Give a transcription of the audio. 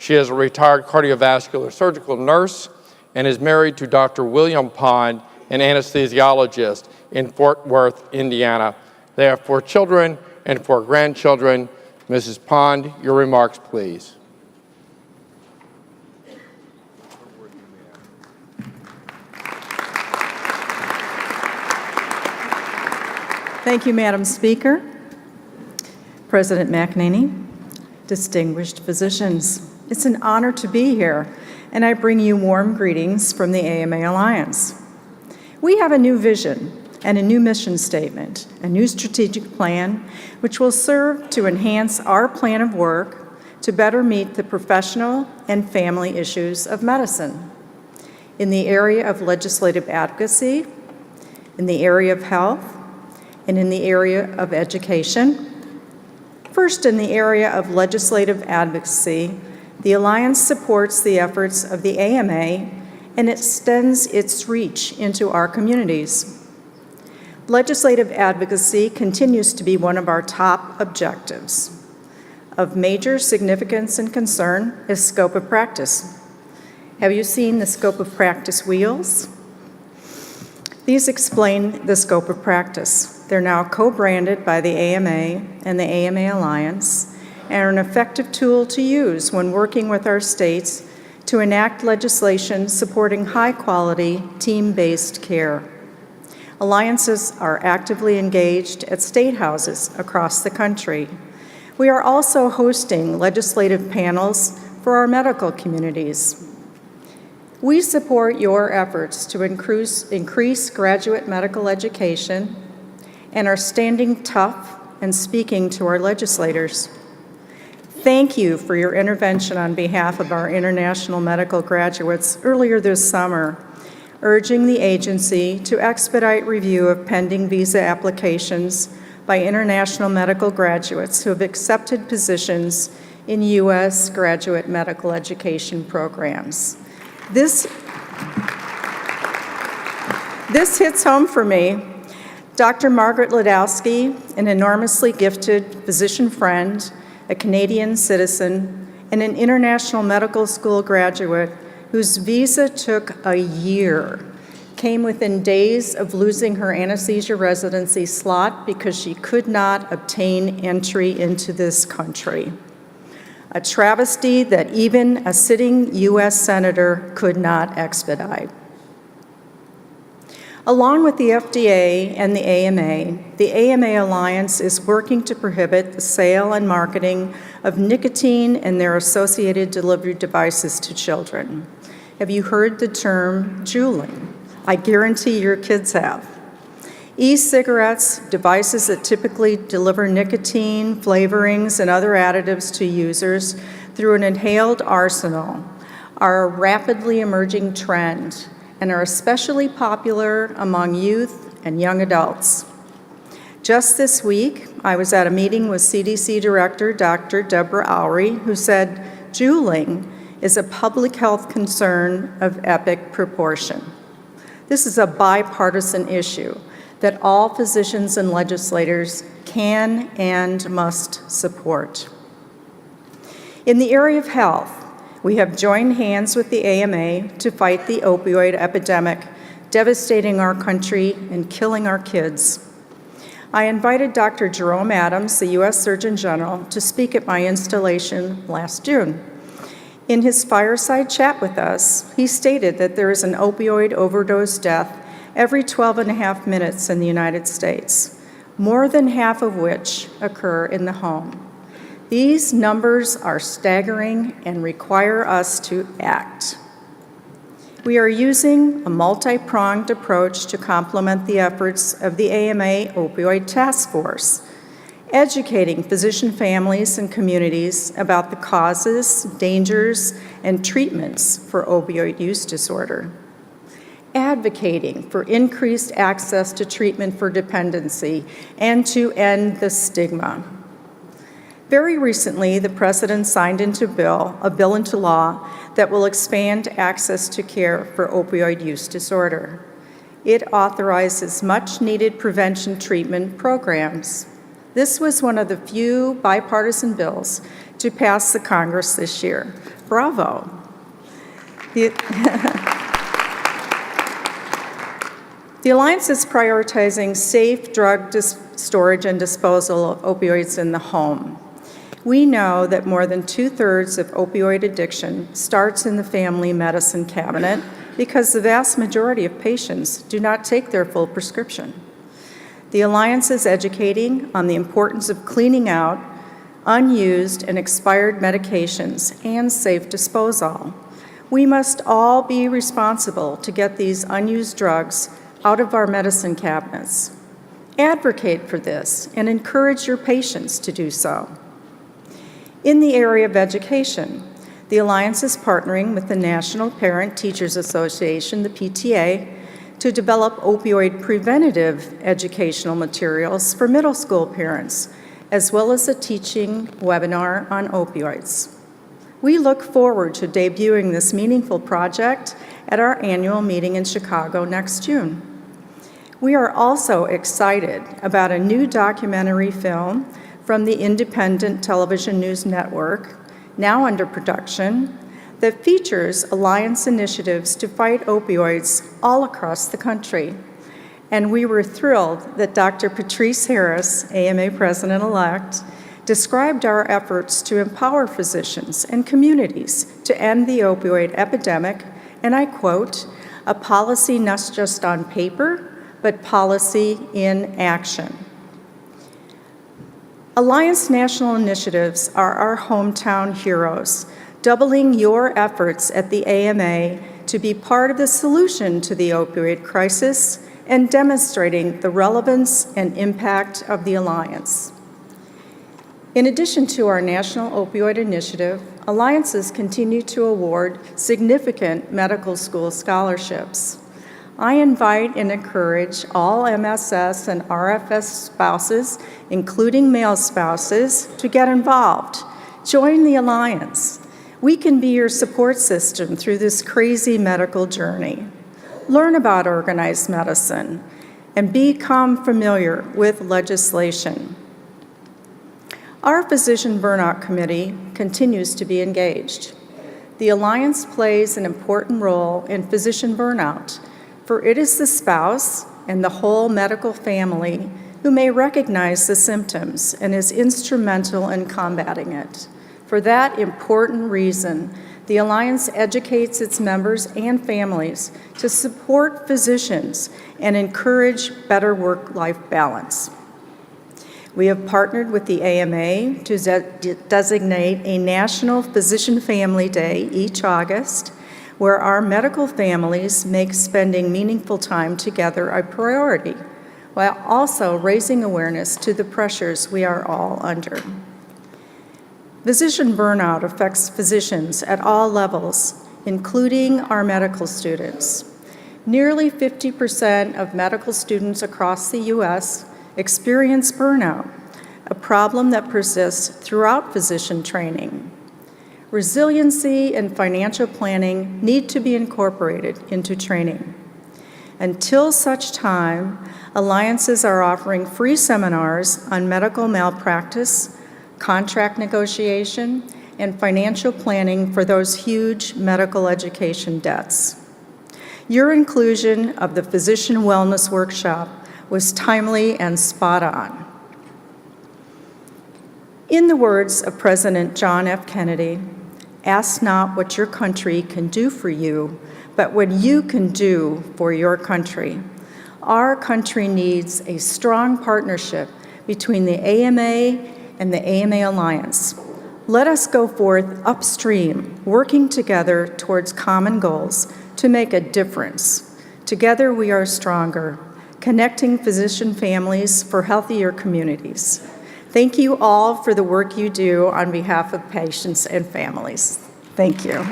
She is a retired cardiovascular surgical nurse and is married to Dr. William Pond, an anesthesiologist in Fort Worth, Indiana. They have 4 children and 4 grandchildren. Mrs. Pond, your remarks, please. Thank you, Madam Speaker, President McEnany, distinguished physicians. It's an honor to be here, and I bring you warm greetings from the AMA Alliance. We have a new vision and a new mission statement, a new strategic plan, which will serve to enhance our plan of work to better meet the professional and family issues of medicine. In the area of legislative advocacy, in the area of health, and in the area of education. First, in the area of legislative advocacy, the Alliance supports the efforts of the AMA and extends its reach into our communities. Legislative advocacy continues to be one of our top objectives. Of major significance and concern is scope of practice. Have you seen the scope of practice wheels? These explain the scope of practice. They're now co-branded by the AMA and the AMA Alliance and are an effective tool to use when working with our states to enact legislation supporting high-quality, team-based care. Alliances are actively engaged at state houses across the country. We are also hosting legislative panels for our medical communities. We support your efforts to increase graduate medical education and are standing tough and speaking to our legislators. Thank you for your intervention on behalf of our international medical graduates earlier this summer, urging the agency to expedite review of pending visa applications by international medical graduates who have accepted positions in U.S. graduate medical education programs. This hits home for me. Dr. Margaret Ladowski, an enormously gifted physician friend, a Canadian citizen, and an international medical school graduate whose visa took a year, came within days of losing her anesthesia residency slot because she could not obtain entry into this country. A travesty that even a sitting U.S. Senator could not expedite. Along with the FDA and the AMA Alliance is working to prohibit the sale and marketing of nicotine and their associated delivery devices to children. Have you heard the term juuling? I guarantee your kids have. E-cigarettes, devices that typically deliver nicotine, flavorings, and other additives to users through an inhaled arsenal, are a rapidly emerging trend and are especially popular among youth and young adults. Just this week, I was at a meeting with CDC Director Dr. Deborah Owry, who said juuling is a public health concern of epic proportion. This is a bipartisan issue that all physicians and legislators can and must support. In the area of health, we have joined hands with the AMA to fight the opioid epidemic, devastating our country and killing our kids. I invited Dr. Jerome Adams, the U.S. Surgeon General, to speak at my installation last June. In his fireside chat with us, he stated that there is an opioid overdose death every 12 and a half minutes in the United States, more than half of which occur in the home. These numbers are staggering and require us to act. We are using a multi-pronged approach to complement the efforts of the AMA Opioid Task Force, educating physician families and communities about the causes, dangers, and treatments for opioid use disorder, advocating for increased access to treatment for dependency and to end the stigma. Very recently, the President signed into a bill into law that will expand access to care for opioid use disorder. It authorizes much-needed prevention treatment programs. This was one of the few bipartisan bills to pass the Congress this year. Bravo. The Alliance is prioritizing safe drug storage and disposal of opioids in the home. We know that more than 2/3 of opioid addiction starts in the family medicine cabinet because the vast majority of patients do not take their full prescription. The Alliance is educating on the importance of cleaning out unused and expired medications and safe disposal. We must all be responsible to get these unused drugs out of our medicine cabinets. Advocate for this and encourage your patients to do so. In the area of education, the Alliance is partnering with the National Parent Teachers Association, the PTA, to develop opioid preventative educational materials for middle school parents, as well as a teaching webinar on opioids. We look forward to debuting this meaningful project at our annual meeting in Chicago next June. We are also excited about a new documentary film from the Independent Television News Network, now under production, that features Alliance initiatives to fight opioids all across the country. And we were thrilled that Dr. Patrice Harris, AMA President-elect, described our efforts to empower physicians and communities to end the opioid epidemic, and I quote, "a policy not just on paper, but policy in action." Alliance national initiatives are our hometown heroes, doubling your efforts at the AMA to be part of the solution to the opioid crisis and demonstrating the relevance and impact of the Alliance. In addition to our National Opioid Initiative, Alliances continue to award significant medical school scholarships. I invite and encourage all MSS and RFS spouses, including male spouses, to get involved. Join the Alliance. We can be your support system through this crazy medical journey. Learn about organized medicine and become familiar with legislation. Our Physician Burnout Committee continues to be engaged. The Alliance plays an important role in physician burnout, for it is the spouse and the whole medical family who may recognize the symptoms and is instrumental in combating it. For that important reason, the Alliance educates its members and families to support physicians and encourage better work-life balance. We have partnered with the AMA to designate a National Physician Family Day each August, where our medical families make spending meaningful time together a priority, while also raising awareness to the pressures we are all under. Physician burnout affects physicians at all levels, including our medical students. Nearly 50% of medical students across the U.S. experience burnout, a problem that persists throughout physician training. Resiliency and financial planning need to be incorporated into training. Until such time, Alliances are offering free seminars on medical malpractice, contract negotiation, and financial planning for those huge medical education debts. Your inclusion of the Physician Wellness Workshop was timely and spot on. In the words of President John F. Kennedy, "Ask not what your country can do for you, but what you can do for your country." Our country needs a strong partnership between the AMA and the AMA Alliance. Let us go forth upstream, working together towards common goals to make a difference. Together we are stronger, connecting physician families for healthier communities. Thank you all for the work you do on behalf of patients and families. Thank you.